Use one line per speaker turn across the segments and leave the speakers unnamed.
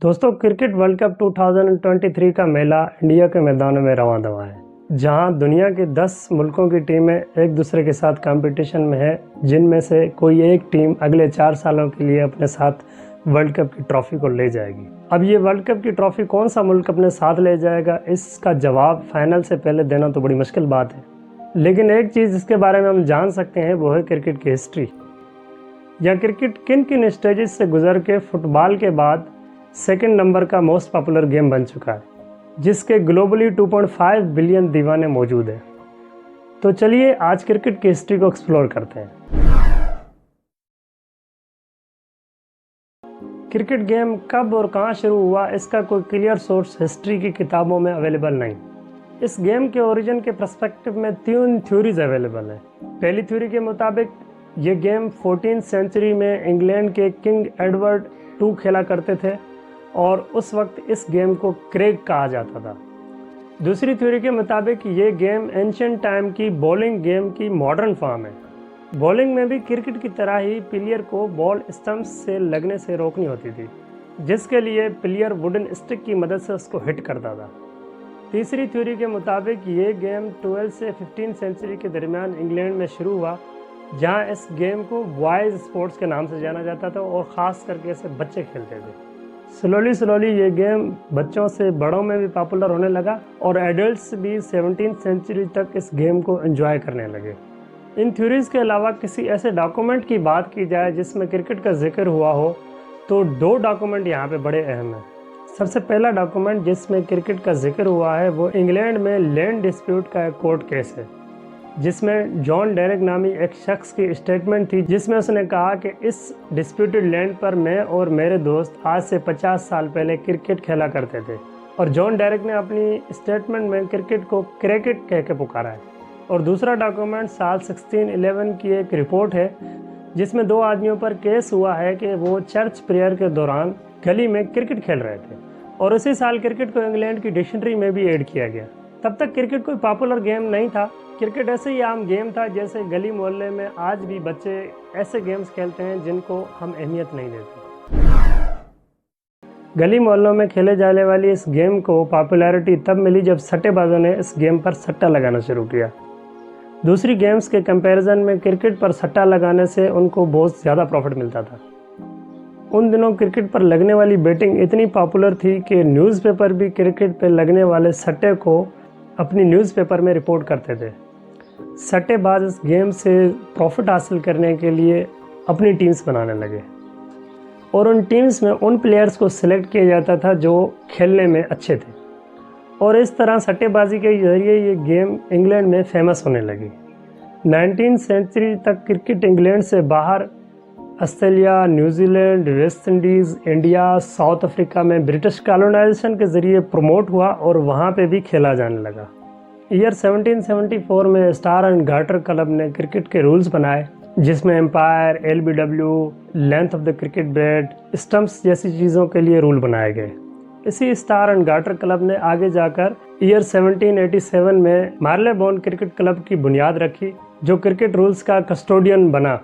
दोस्तों, cricket world cup 2023 का मेला India के मैदानों में रवां दवा है, जहां दुनिया के 10 मुल्कों की टीमें एक दूसरे के साथ कंपटीशन में है, जिनमें से कोई एक टीम अगले 4 सालों के लिए अपने साथ वर्ल्ड कप की ट्रॉफी को ले जाएगी। अब ये वर्ल्ड कप की ट्रॉफी कौन सा मुल्क अपने साथ ले जाएगा, इसका जवाब फाइनल से पहले देना तो बड़ी मुश्किल बात है। लेकिन एक चीज़ जिसके बारे में हम जान सकते हैं वो है क्रिकेट की हिस्ट्री, या क्रिकेट किन किन स्टेजेस से गुजर के फुटबॉल के बाद सेकंड नंबर का मोस्ट पॉपुलर गेम बन चुका है, जिसके ग्लोबली 2.5 बिलियन दीवाने मौजूद हैं। तो चलिए आज क्रिकेट की हिस्ट्री को एक्सप्लोर करते हैं। क्रिकेट गेम कब और कहां शुरू हुआ, इसका कोई क्लियर सोर्स हिस्ट्री की किताबों में अवेलेबल नहीं। इस गेम के ओरिजिन के पर्सपेक्टिव में 3 थ्योरीज अवेलेबल हैं। पहली थ्योरी के मुताबिक ये गेम 14th सेंचुरी में इंग्लैंड के किंग एडवर्ड II खेला करते थे और उस वक्त इस गेम को क्रेग कहा जाता था। दूसरी थ्योरी के मुताबिक ये गेम एंशिएंट टाइम की बॉलिंग गेम की मॉडर्न फॉर्म है। बॉलिंग में भी क्रिकेट की तरह ही प्लेयर को बॉल स्टंप्स से लगने से रोकनी होती थी, जिसके लिए प्लेयर वुडन स्टिक की मदद से उसको हिट करता था। तीसरी थ्योरी के मुताबिक ये गेम 12 से 15 सेंचुरी के दरमियान इंग्लैंड में शुरू हुआ, जहां इस गेम को बॉयज़ स्पोर्ट्स के नाम से जाना जाता था और ख़ास करके इसे बच्चे खेलते थे। स्लोली ये गेम बच्चों से बड़ों में भी पॉपुलर होने लगा और एडल्ट्स भी 17th सेंचुरी तक इस गेम को एंजॉय करने लगे। इन थ्योरीज के अलावा किसी ऐसे डॉक्यूमेंट की बात की जाए जिसमें क्रिकेट का जिक्र हुआ हो, तो 2 डॉक्यूमेंट यहाँ पे बड़े अहम हैं। सबसे पहला डॉक्यूमेंट जिसमें क्रिकेट का जिक्र हुआ है वो इंग्लैंड में लैंड डिस्प्यूट का एक कोर्ट केस है, जिसमें जॉन डेरेक नामी एक शख्स की स्टेटमेंट थी, जिसमें उसने कहा कि इस डिस्प्यूटेड लैंड पर मैं और मेरे दोस्त आज से 50 साल पहले क्रिकेट खेला करते थे। और जॉन डेरेक ने अपनी स्टेटमेंट में क्रिकेट को क्रिकेट कह के पुकारा है। और दूसरा डॉक्यूमेंट साल 1611 की एक रिपोर्ट है, जिसमें 2 आदमियों पर केस हुआ है कि वो चर्च प्रेयर के दौरान गली में क्रिकेट खेल रहे थे, और उसी साल क्रिकेट को इंग्लैंड की डिक्शनरी में भी ऐड किया गया। तब तक क्रिकेट कोई पॉपुलर गेम नहीं था। क्रिकेट ऐसे ही आम गेम था जैसे गली मोहल्ले में आज भी बच्चे ऐसे गेम्स खेलते हैं जिनको हम अहमियत नहीं देते। गली मोहल्लों में खेले जाने वाली इस गेम को पॉपुलैरिटी तब मिली जब सट्टेबाजों ने इस गेम पर सट्टा लगाना शुरू किया। दूसरी गेम्स के कंपैरिजन में क्रिकेट पर सट्टा लगाने से उनको बहुत ज़्यादा प्रॉफिट मिलता था। उन दिनों क्रिकेट पर लगने वाली बेटिंग इतनी पॉपुलर थी कि न्यूज़पेपर भी क्रिकेट पर लगने वाले सट्टे को अपनी न्यूज़पेपर में रिपोर्ट करते थे। सट्टेबाज इस गेम से प्रॉफिट हासिल करने के लिए अपनी टीम्स बनाने लगे, और उन टीम्स में उन प्लेयर्स को सिलेक्ट किया जाता था जो खेलने में अच्छे थे, और इस तरह सट्टेबाजी के जरिए ये गेम इंग्लैंड में फेमस होने लगी। 19th सेंचुरी तक क्रिकेट इंग्लैंड से बाहर Australia, New Zealand, West Indies, India, south Africa में ब्रिटिश कॉलोनाइजेशन के ज़रिए प्रमोट हुआ और वहाँ पे भी खेला जाने लगा। ईयर 1774 में स्टार एंड गार्टर क्लब ने क्रिकेट के रूल्स बनाए, जिसमें umpire, LBW, length of the cricket bat, stumps जैसी चीज़ों के लिए रूल बनाए गए। इसी स्टार एंड गार्टर क्लब ने आगे जाकर ईयर 1787 में मार्लेबोन क्रिकेट क्लब की बुनियाद रखी, जो क्रिकेट रूल्स का कस्टोडियन बना।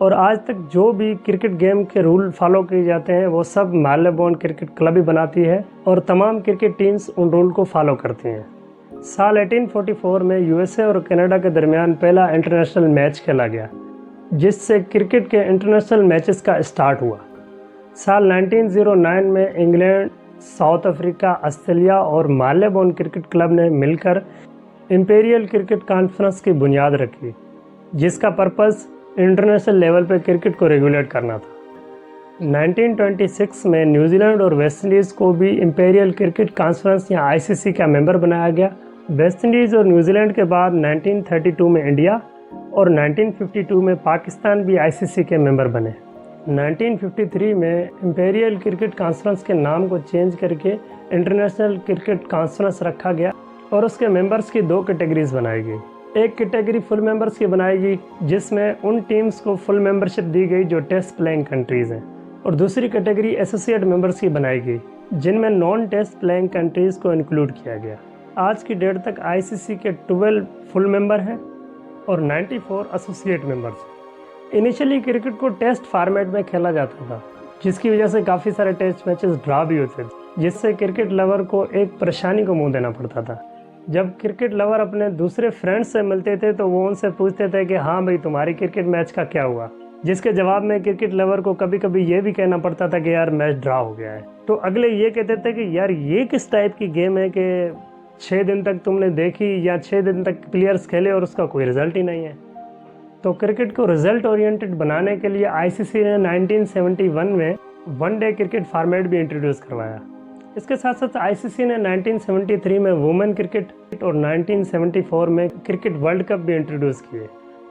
और आज तक जो भी क्रिकेट गेम के रूल फॉलो किए जाते हैं वो सब मार्लेबोन क्रिकेट क्लब ही बनाती है, और तमाम क्रिकेट टीम्स उन रूल को फॉलो करती हैं। साल 1844 में USA और कनाडा के दरमियान पहला इंटरनेशनल मैच खेला गया, जिससे क्रिकेट के इंटरनेशनल मैचेस का स्टार्ट हुआ। साल 1909 में इंग्लैंड, साउथ अफ्रीका, ऑस्ट्रेलिया और मार्लेबोन क्रिकेट क्लब ने मिलकर इंपीरियल क्रिकेट कॉन्फ्रेंस की बुनियाद रखी, जिसका पर्पस इंटरनेशनल लेवल पर क्रिकेट को रेगुलेट करना था। 1926 में न्यूजीलैंड और वेस्ट इंडीज़ को भी इंपीरियल क्रिकेट कॉन्फ्रेंस या ICC का मेंबर बनाया गया। वेस्ट इंडीज़ और न्यूजीलैंड के बाद 1932 में इंडिया और 1952 में पाकिस्तान भी ICC के मेंबर बने। 1953 में इंपीरियल क्रिकेट कॉन्फ्रेंस के नाम को चेंज करके इंटरनेशनल क्रिकेट कॉन्फ्रेंस रखा गया, और उसके मेंबर्स की 2 कैटेगरीज बनाई गई। एक कैटेगरी फुल मेंबर्स की बनाई गई, जिसमें उन टीम्स को फुल मेंबरशिप दी गई जो टेस्ट प्लेइंग कंट्रीज़ हैं, और दूसरी कैटेगरी एसोसिएट मेंबर्स की बनाई गई, जिनमें नॉन टेस्ट प्लेइंग कंट्रीज़ को इंक्लूड किया गया। आज की डेट तक ICC के 12 फुल मेंबर हैं और 94 एसोसिएट मेंबर्स हैं। इनिशियली क्रिकेट को टेस्ट फॉर्मेट में खेला जाता था, जिसकी वजह से काफ़ी सारे टेस्ट मैचेस ड्रा भी होते थे, जिससे क्रिकेट लवर को एक परेशानी को मुंह देना पड़ता था। जब क्रिकेट लवर अपने दूसरे फ्रेंड्स से मिलते थे तो वो उनसे पूछते थे कि हाँ भाई, तुम्हारी क्रिकेट मैच का क्या हुआ, जिसके जवाब में क्रिकेट लवर को कभी कभी ये भी कहना पड़ता था कि यार मैच ड्रा हो गया है। तो अगले ये कहते थे कि यार ये किस टाइप की गेम है कि 6 दिन तक तुमने देखी या 6 दिन तक प्लेयर्स खेले और उसका कोई रिजल्ट ही नहीं है। तो क्रिकेट को रिजल्ट ओरिएंटेड बनाने के लिए आईसीसी ने 1971 में वनडे क्रिकेट फॉर्मेट भी इंट्रोड्यूस करवाया। इसके साथ साथ आईसीसी ने 1973 में वुमेन क्रिकेट और 1974 में क्रिकेट वर्ल्ड कप भी इंट्रोड्यूस किए।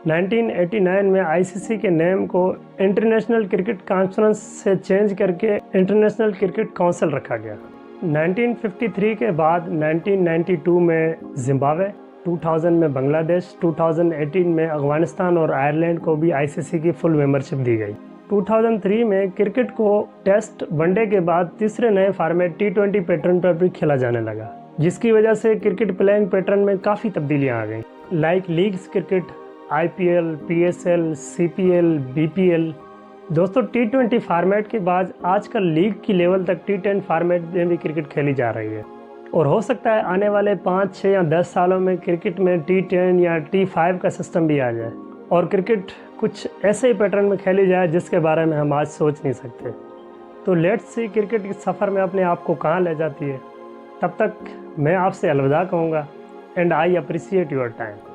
1989 में आईसीसी के नेम को इंटरनेशनल क्रिकेट कॉन्फ्रेंस से चेंज करके इंटरनेशनल क्रिकेट काउंसिल रखा गया। 1953 के बाद 1992 में जिम्बाब्वे, 2000 में बांग्लादेश, 2018 में अफगानिस्तान और आयरलैंड को भी आईसीसी की फुल मेंबरशिप दी गई। 2003 में क्रिकेट को टेस्ट वनडे के बाद तीसरे नए फॉर्मेट T20 पैटर्न पर भी खेला जाने लगा, जिसकी वजह से क्रिकेट प्लेइंग पैटर्न में काफ़ी तब्दीलियां आ गई, like leagues cricket, IPL, PSL, CPL, BPL। दोस्तों, T20 फॉर्मेट के बाद आजकल लीग की लेवल तक T10 फॉर्मेट में भी क्रिकेट खेली जा रही है, और हो सकता है आने वाले 5, 6 या 10 सालों में क्रिकेट में T10 या T5 का सिस्टम भी आ जाए और क्रिकेट कुछ ऐसे ही पैटर्न में खेली जाए जिसके बारे में हम आज सोच नहीं सकते। तो लेट्स सी क्रिकेट इस सफ़र में अपने आप को कहाँ ले जाती है। तब तक मैं आपसे अलविदा कहूँगा, and I appreciate your time.